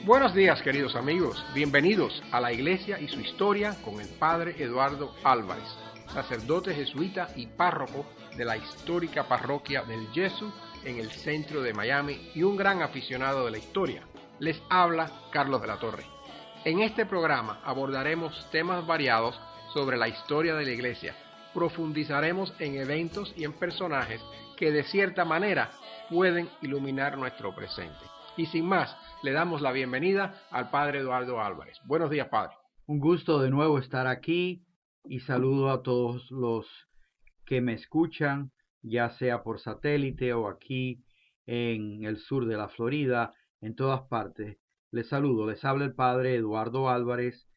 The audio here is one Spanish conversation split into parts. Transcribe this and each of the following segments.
Buenos días, queridos amigos. Bienvenidos a la Iglesia y su historia con el Padre Eduardo Álvarez, sacerdote jesuita y párroco de la histórica parroquia del Yesu en el centro de Miami y un gran aficionado de la historia. Les habla Carlos de la Torre. En este programa abordaremos temas variados sobre la historia de la Iglesia. Profundizaremos en eventos y en personajes que de cierta manera pueden iluminar nuestro presente. Y sin más, le damos la bienvenida al Padre Eduardo Álvarez. Buenos días, Padre. Un gusto de nuevo estar aquí y saludo a todos los que me escuchan, ya sea por satélite o aquí en el sur de la Florida, en todas partes. Les saludo, les habla el Padre Eduardo Álvarez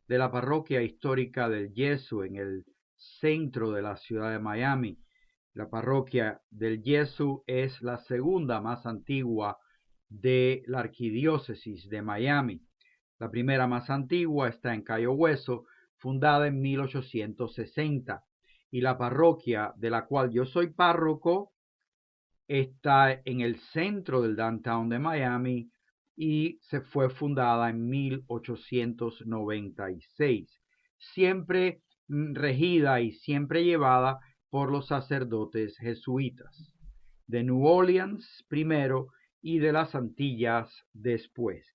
de la parroquia histórica del Yesu en el centro de la ciudad de Miami. La parroquia del Yesu es la segunda más antigua de la arquidiócesis de Miami. La primera más antigua está en Cayo Hueso, fundada en 1860, y la parroquia de la cual yo soy párroco está en el centro del downtown de Miami y se fue fundada en 1896, siempre regida y siempre llevada por los sacerdotes jesuitas de New Orleans primero y de las Antillas después.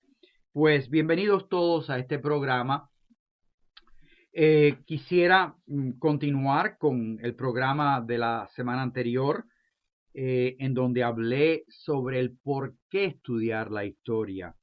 Pues bienvenidos todos a este programa. Quisiera continuar con el programa de la semana anterior, en donde hablé sobre el por qué estudiar la historia.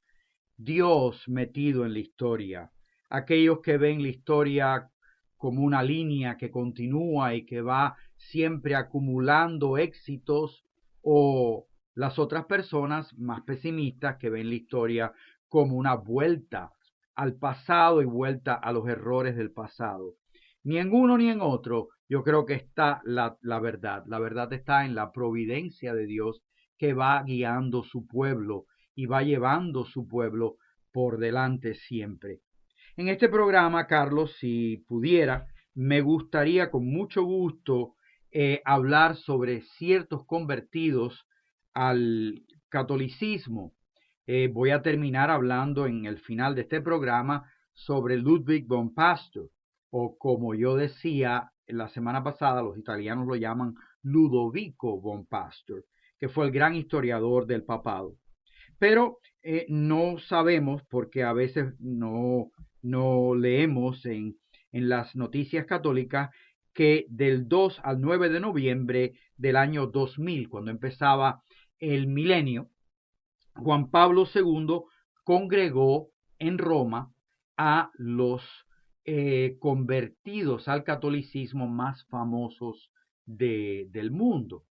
Dios metido en la historia. Aquellos que ven la historia como una línea que continúa y que va siempre acumulando éxitos, o las otras personas más pesimistas que ven la historia como una vuelta al pasado y vuelta a los errores del pasado. Ni en uno ni en otro yo creo que está la verdad. La verdad está en la providencia de Dios que va guiando su pueblo y va llevando su pueblo por delante siempre. En este programa, Carlos, si pudiera, me gustaría con mucho gusto hablar sobre ciertos convertidos al catolicismo. Voy a terminar hablando en el final de este programa sobre Ludwig von Pastor, o como yo decía la semana pasada, los italianos lo llaman Ludovico von Pastor, que fue el gran historiador del papado. Pero no sabemos, porque a veces no leemos en las noticias católicas, que del 2 al 9 de noviembre del año 2000, cuando empezaba el milenio, Juan Pablo II congregó en Roma a los convertidos al catolicismo más famosos del mundo.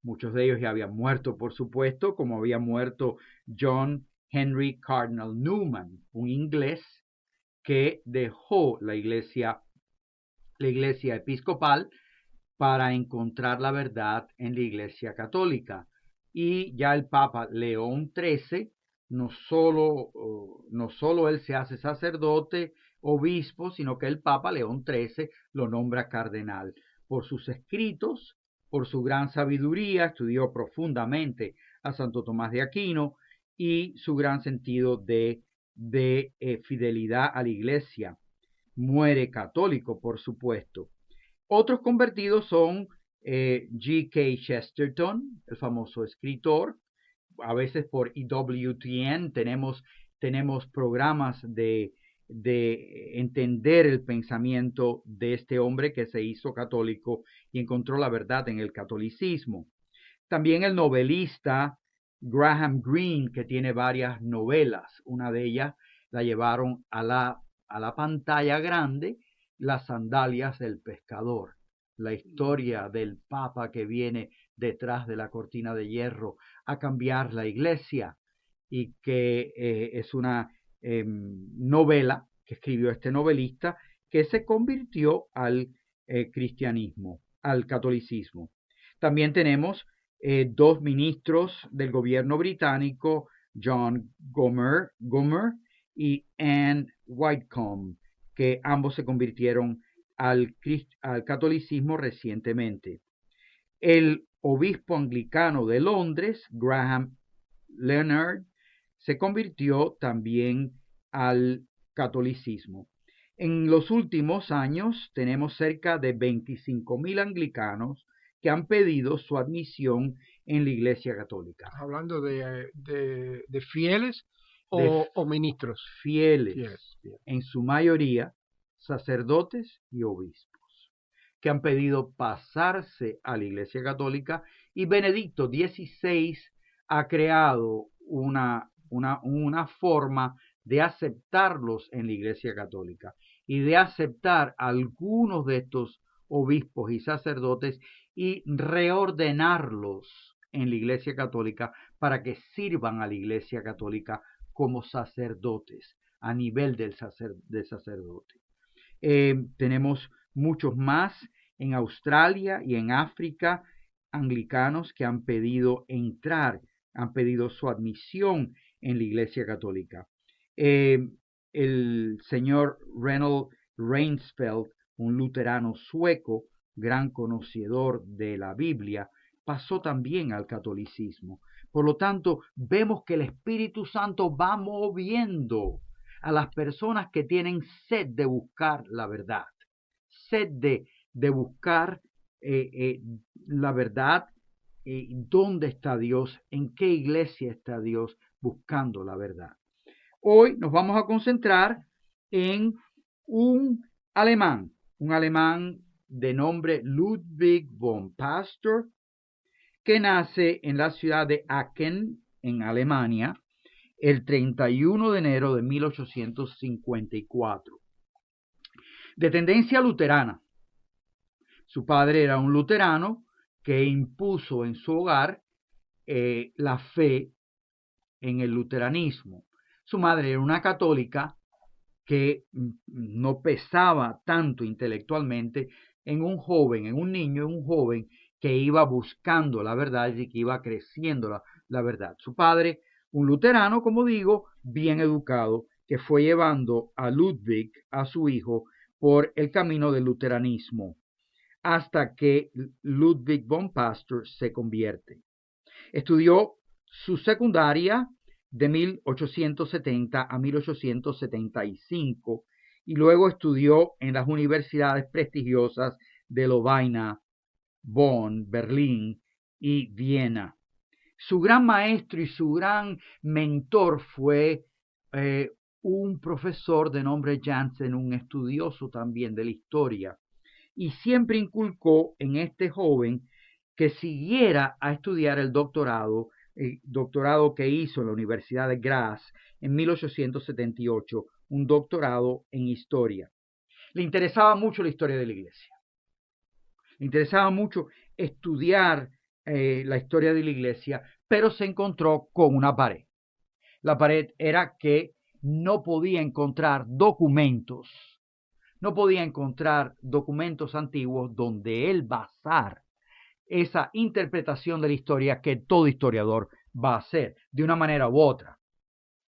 Muchos de ellos ya habían muerto, por supuesto, como había muerto John Henry Cardinal Newman, un inglés que dejó la iglesia episcopal para encontrar la verdad en la iglesia católica. Y ya el Papa León XIII, no solo él se hace sacerdote, obispo, sino que el Papa León XIII lo nombra cardenal. Por sus escritos, por su gran sabiduría, estudió profundamente a Santo Tomás de Aquino y su gran sentido de fidelidad a la iglesia. Muere católico, por supuesto. Otros convertidos son G.K. Chesterton, el famoso escritor. A veces por EWTN tenemos programas de entender el pensamiento de este hombre que se hizo católico y encontró la verdad en el catolicismo. También el novelista Graham Greene, que tiene varias novelas. Una de ellas la llevaron a la pantalla grande, Las sandalias del pescador, la historia del Papa que viene detrás de la cortina de hierro a cambiar la iglesia, y que es una novela que escribió este novelista que se convirtió al cristianismo, al catolicismo. También tenemos dos ministros del gobierno británico, John Gomer y Anne Whitcomb, que ambos se convirtieron al catolicismo recientemente. El obispo anglicano de Londres, Graham Leonard, se convirtió también al catolicismo. En los últimos años tenemos cerca de 25,000 anglicanos que han pedido su admisión en la Iglesia Católica. Hablando de fieles o ministros. Fieles, en su mayoría sacerdotes y obispos, que han pedido pasarse a la Iglesia Católica, y Benedicto XVI ha creado una forma de aceptarlos en la Iglesia Católica y de aceptar algunos de estos obispos y sacerdotes y reordenarlos en la Iglesia Católica para que sirvan a la Iglesia Católica como sacerdotes, a nivel de sacerdote. Tenemos muchos más en Australia y en África, anglicanos que han pedido entrar, han pedido su admisión en la Iglesia Católica. El señor Reinhold Reinfeldt, un luterano sueco, gran conocedor de la Biblia, pasó también al catolicismo. Por lo tanto, vemos que el Espíritu Santo va moviendo a las personas que tienen sed de buscar la verdad, sed de buscar la verdad, dónde está Dios, en qué iglesia está Dios, buscando la verdad. Hoy nos vamos a concentrar en un alemán de nombre Ludwig von Pastor, que nace en la ciudad de Aachen, en Alemania, el 31 de enero de 1854. De tendencia luterana. Su padre era un luterano que impuso en su hogar la fe en el luteranismo. Su madre era una católica que no pesaba tanto intelectualmente en un niño que iba buscando la verdad y que iba creciendo la verdad. Su padre, un luterano, como digo, bien educado, que fue llevando a Ludwig, a su hijo, por el camino del luteranismo, hasta que Ludwig von Pastor se convierte. Estudió su secundaria de 1870 a 1875 y luego estudió en las universidades prestigiosas de Lovaina, Bonn, Berlín y Viena. Su gran maestro y su gran mentor fue un profesor de nombre Jansen, un estudioso también de la historia, y siempre inculcó en este joven que siguiera a estudiar el doctorado que hizo en la Universidad de Graz en 1878, un doctorado en historia. Le interesaba mucho la historia de la iglesia. Le interesaba mucho estudiar la historia de la iglesia, pero se encontró con una pared. La pared era que no podía encontrar documentos antiguos donde él basar esa interpretación de la historia que todo historiador va a hacer de una manera u otra.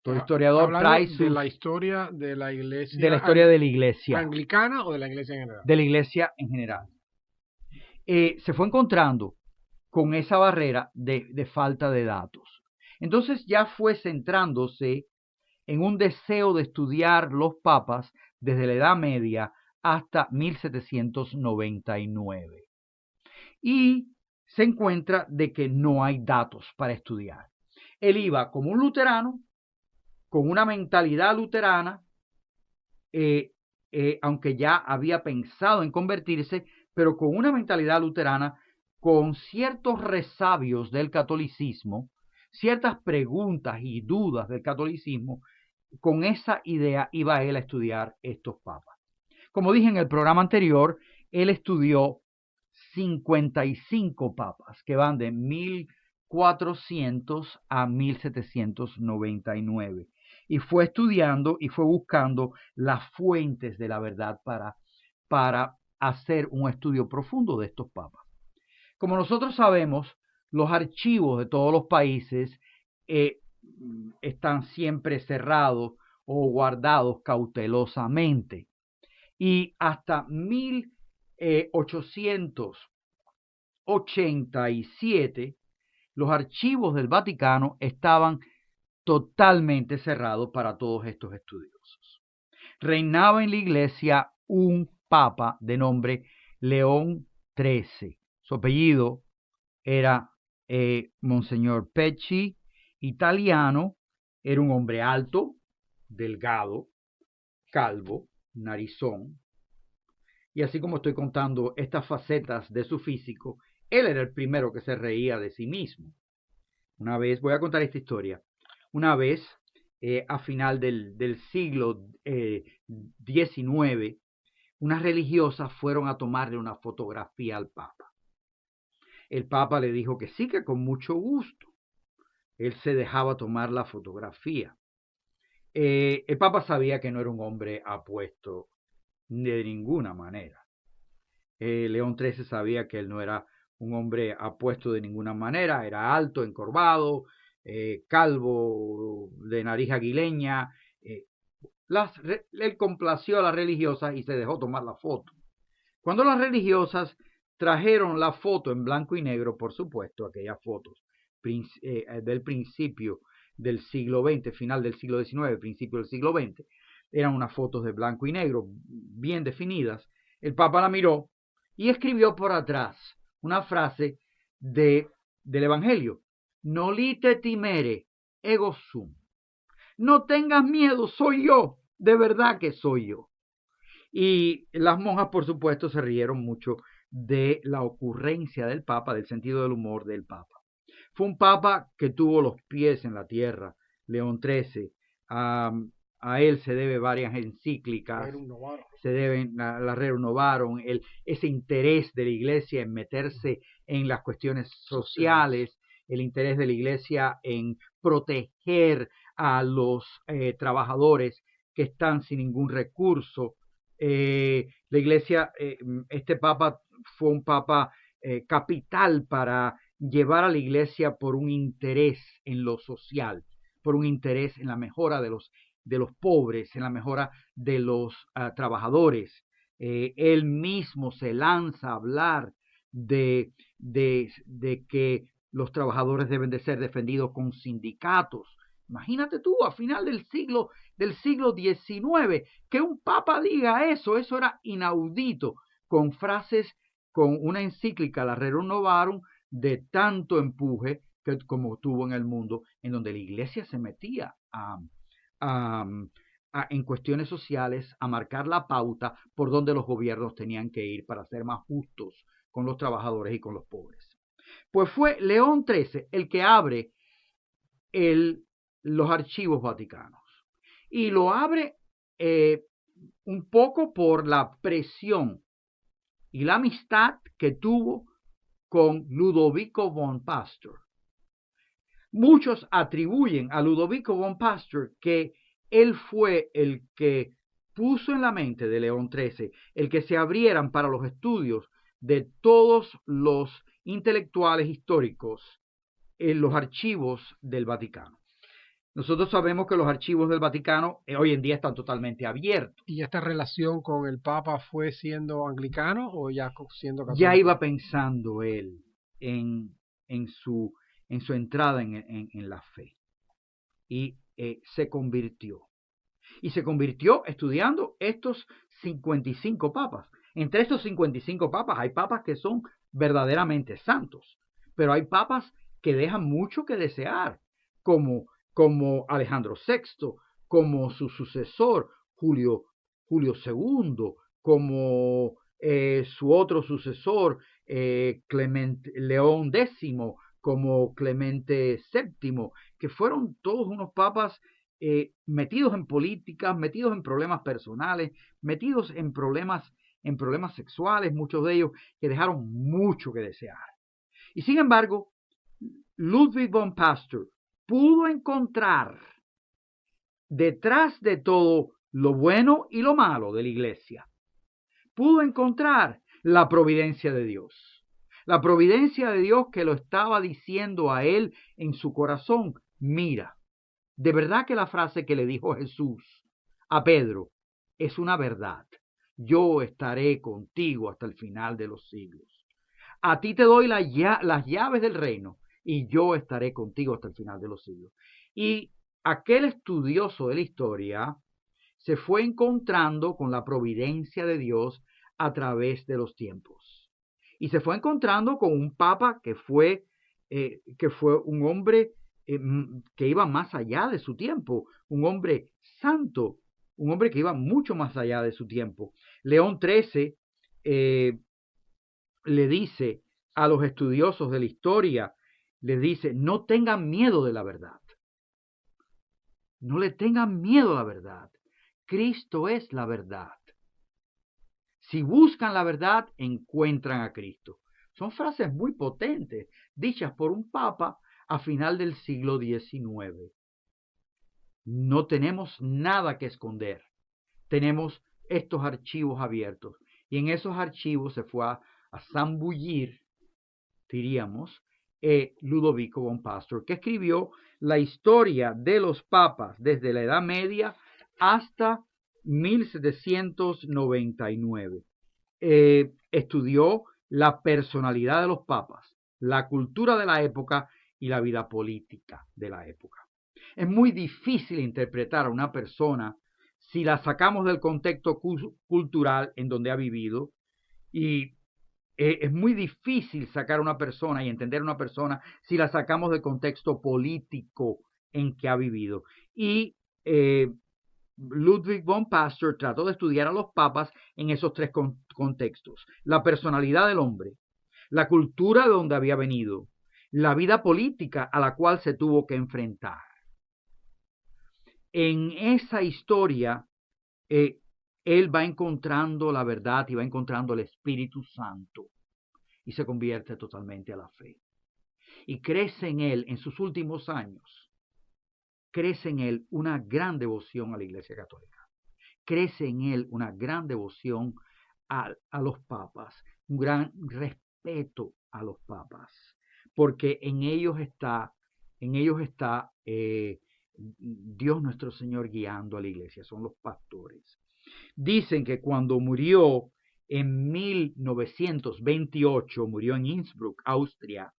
Todo historiador trae de la historia de la iglesia. De la historia de la iglesia. ¿Anglicana o de la iglesia en general? De la iglesia en general. Se fue encontrando con esa barrera de falta de datos. Entonces ya fue centrándose en un deseo de estudiar los papas desde la Edad Media hasta 1799. Y se encuentra de que no hay datos para estudiar. Él iba como un luterano, con una mentalidad luterana, aunque ya había pensado en convertirse, pero con una mentalidad luterana, con ciertos resabios del catolicismo, ciertas preguntas y dudas del catolicismo. Con esa idea iba él a estudiar estos papas. Como dije en el programa anterior, él estudió 55 papas que van de 1400 a 1799 y fue estudiando y fue buscando las fuentes de la verdad para hacer un estudio profundo de estos papas. Como nosotros sabemos, los archivos de todos los países están siempre cerrados o guardados cautelosamente. Y hasta 1887, los archivos del Vaticano estaban totalmente cerrado para todos estos estudiosos. Reinaba en la iglesia un papa de nombre León XIII. Su apellido era Monseñor Pecci, italiano. Era un hombre alto, delgado, calvo, narizón. Y así como estoy contando estas facetas de su físico, él era el primero que se reía de sí mismo. Una vez, voy a contar esta historia. Una vez, a final del siglo XIX, unas religiosas fueron a tomarle una fotografía al Papa. El Papa le dijo que sí, que con mucho gusto. Él se dejaba tomar la fotografía. El Papa sabía que no era un hombre apuesto de ninguna manera. León XIII sabía que él no era un hombre apuesto de ninguna manera, era alto, encorvado, calvo, de nariz aguileña. Él complació a las religiosas y se dejó tomar la foto. Cuando las religiosas trajeron la foto en blanco y negro, por supuesto, aquellas fotos del principio del siglo XX, final del siglo XIX, principio del siglo XX, eran unas fotos de blanco y negro bien definidas. El Papa la miró y escribió por atrás una frase del Evangelio: Nolite timere, ego sum. No tengas miedo, soy yo, de verdad que soy yo. Y las monjas, por supuesto, se rieron mucho de la ocurrencia del Papa, del sentido del humor del Papa. Fue un Papa que tuvo los pies en la tierra, León XIII. A él se debe varias encíclicas, la Rerum Novarum, ese interés de la Iglesia en meterse en las cuestiones sociales, el interés de la Iglesia en proteger a los trabajadores que están sin ningún recurso. La Iglesia, este Papa fue un Papa capital para llevar a la Iglesia por un interés en lo social, por un interés en la mejora de los pobres, en la mejora de los trabajadores. Él mismo se lanza a hablar de que los trabajadores deben de ser defendidos con sindicatos. Imagínate tú, a final del siglo XIX, que un papa diga eso era inaudito, con frases, con una encíclica, la Rerum Novarum, de tanto empuje como tuvo en el mundo, en donde la iglesia se metía en cuestiones sociales, a marcar la pauta por donde los gobiernos tenían que ir para ser más justos con los trabajadores y con los pobres. Pues fue León XIII el que abre los archivos vaticanos. Y lo abre un poco por la presión y la amistad que tuvo con Ludovico von Pastor. Muchos atribuyen a Ludovico von Pastor que él fue el que puso en la mente de León XIII el que se abrieran para los estudios de todos los intelectuales históricos en los archivos del Vaticano. Nosotros sabemos que los archivos del Vaticano hoy en día están totalmente abiertos. ¿Y esta relación con el Papa fue siendo anglicano o ya siendo católico? Ya iba pensando él en su entrada en la fe. Y se convirtió. Y se convirtió estudiando estos 55 papas. Entre estos 55 papas hay papas que son verdaderamente santos, pero hay papas que dejan mucho que desear, como Alejandro VI, como su sucesor Julio II, como su otro sucesor León X, como Clemente VII, que fueron todos unos papas metidos en políticas, metidos en problemas personales, metidos en problemas sexuales, muchos de ellos que dejaron mucho que desear. Y sin embargo, Ludwig von Pastor pudo encontrar detrás de todo lo bueno y lo malo de la iglesia, pudo encontrar la providencia de Dios. La providencia de Dios que lo estaba diciendo a él en su corazón: mira, de verdad que la frase que le dijo Jesús a Pedro es una verdad. Yo estaré contigo hasta el final de los siglos. A ti te doy las llaves del reino y yo estaré contigo hasta el final de los siglos. Y aquel estudioso de la historia se fue encontrando con la providencia de Dios a través de los tiempos. Y se fue encontrando con un papa que fue un hombre que iba más allá de su tiempo, un hombre santo, un hombre que iba mucho más allá de su tiempo. León XIII le dice a los estudiosos de la historia, les dice, no tengan miedo de la verdad. No le tengan miedo a la verdad. Cristo es la verdad. Si buscan la verdad, encuentran a Cristo. Son frases muy potentes, dichas por un papa a final del siglo XIX. No tenemos nada que esconder. Tenemos estos archivos abiertos. Y en esos archivos se fue a zambullir, diríamos, Ludovico von Pastor, que escribió la historia de los papas desde la Edad Media hasta 1799. Estudió la personalidad de los papas, la cultura de la época y la vida política de la época. Es muy difícil interpretar a una persona si la sacamos del contexto cultural en donde ha vivido, y es muy difícil sacar a una persona y entender a una persona si la sacamos del contexto político en que ha vivido. Y Ludwig von Pastor trató de estudiar a los papas en esos tres contextos: la personalidad del hombre, la cultura de donde había venido, la vida política a la cual se tuvo que enfrentar. En esa historia, él va encontrando la verdad y va encontrando el Espíritu Santo y se convierte totalmente a la fe. Y crece en él, en sus últimos años, crece en él una gran devoción a la Iglesia Católica. Crece en él una gran devoción a los papas, un gran respeto a los papas, porque en ellos está Dios nuestro Señor guiando a la iglesia, son los pastores. Dicen que cuando murió en 1928, murió en Innsbruck, Austria,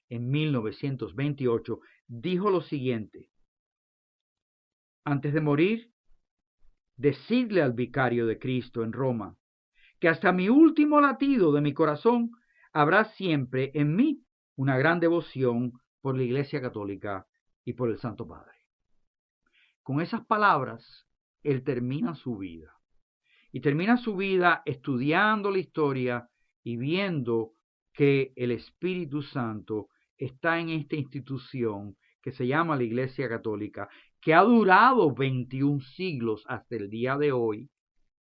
en 1928, dijo lo siguiente: antes de morir, decidle al vicario de Cristo en Roma que hasta mi último latido de mi corazón habrá siempre en mí una gran devoción por la Iglesia Católica y por el Santo Padre. Con esas palabras, él termina su vida. Y termina su vida estudiando la historia y viendo que el Espíritu Santo está en esta institución que se llama la Iglesia Católica, que ha durado 21 siglos hasta el día de hoy,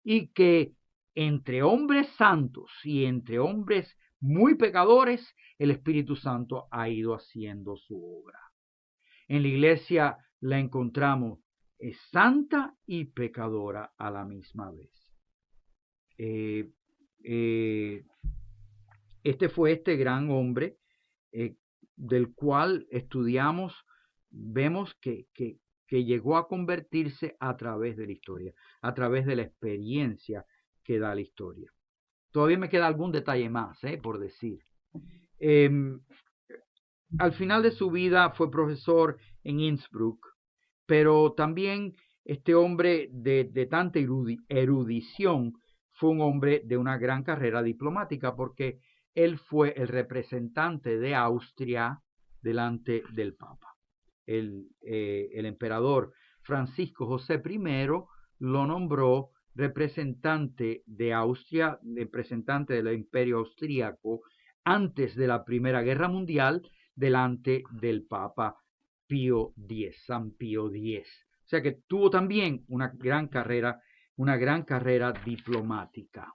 y que entre hombres santos y entre hombres muy pecadores, el Espíritu Santo ha ido haciendo su obra. En la iglesia la encontramos santa y pecadora a la misma vez. Este fue este gran hombre del cual estudiamos, vemos que llegó a convertirse a través de la historia, a través de la experiencia que da la historia. Todavía me queda algún detalle más, por decir. Al final de su vida fue profesor en Innsbruck, pero también este hombre de tanta erudición fue un hombre de una gran carrera diplomática, porque él fue el representante de Austria delante del Papa. El emperador Francisco José I lo nombró representante de Austria, representante del Imperio Austríaco antes de la Primera Guerra Mundial, delante del Papa Pío X, San Pío X. O sea que tuvo también una gran carrera diplomática.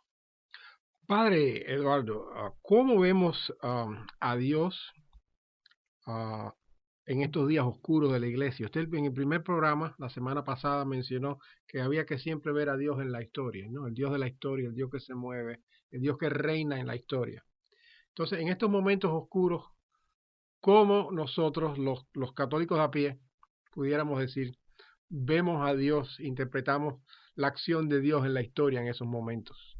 Padre Eduardo, ¿cómo vemos a Dios en estos días oscuros de la iglesia? Usted en el primer programa, la semana pasada, mencionó que había que siempre ver a Dios en la historia, ¿no? El Dios de la historia, el Dios que se mueve, el Dios que reina en la historia. Entonces, en estos momentos oscuros, ¿cómo nosotros, los católicos a pie, pudiéramos decir, vemos a Dios, interpretamos la acción de Dios en la historia en esos momentos?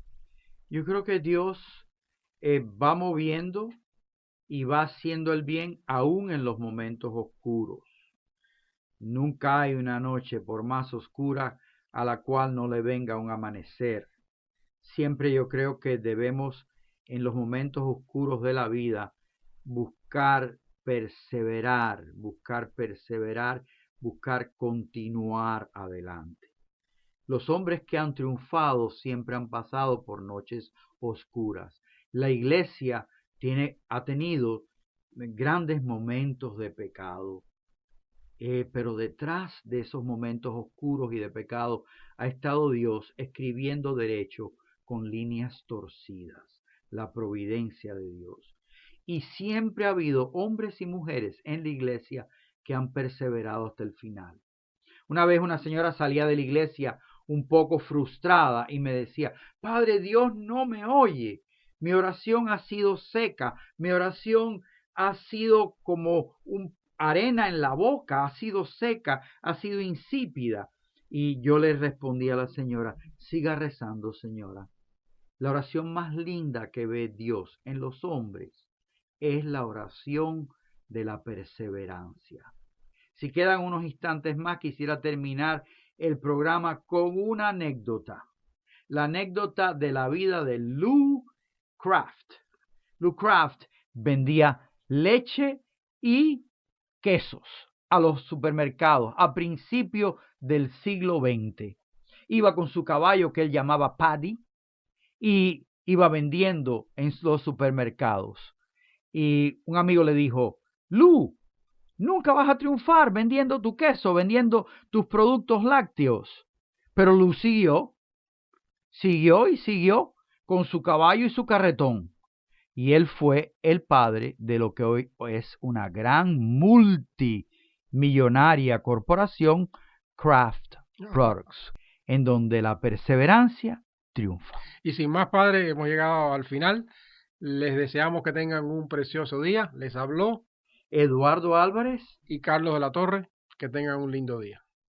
Yo creo que Dios va moviendo y va haciendo el bien aún en los momentos oscuros. Nunca hay una noche, por más oscura, a la cual no le venga un amanecer. Siempre yo creo que debemos, en los momentos oscuros de la vida, buscar perseverar, buscar continuar adelante. Los hombres que han triunfado siempre han pasado por noches oscuras. La iglesia ha tenido grandes momentos de pecado, pero detrás de esos momentos oscuros y de pecado ha estado Dios escribiendo derecho con líneas torcidas, la providencia de Dios. Y siempre ha habido hombres y mujeres en la iglesia que han perseverado hasta el final. Una vez una señora salía de la iglesia un poco frustrada y me decía: Padre, Dios no me oye. Mi oración ha sido seca, mi oración ha sido como arena en la boca, ha sido seca, ha sido insípida. Y yo le respondí a la señora: siga rezando, señora. La oración más linda que ve Dios en los hombres es la oración de la perseverancia. Si quedan unos instantes más, quisiera terminar el programa con una anécdota. La anécdota de la vida de Lou Craft. Lou Craft vendía leche y quesos a los supermercados a principios del siglo XX. Iba con su caballo que él llamaba Paddy y iba vendiendo en los supermercados. Y un amigo le dijo: Lou, nunca vas a triunfar vendiendo tu queso, vendiendo tus productos lácteos. Pero Lou siguió y siguió con su caballo y su carretón. Y él fue el padre de lo que hoy es una gran multimillonaria corporación, Kraft Products, en donde la perseverancia triunfa. Y sin más, padre, hemos llegado al final. Les deseamos que tengan un precioso día. Les habló Eduardo Álvarez y Carlos de la Torre. Que tengan un lindo día.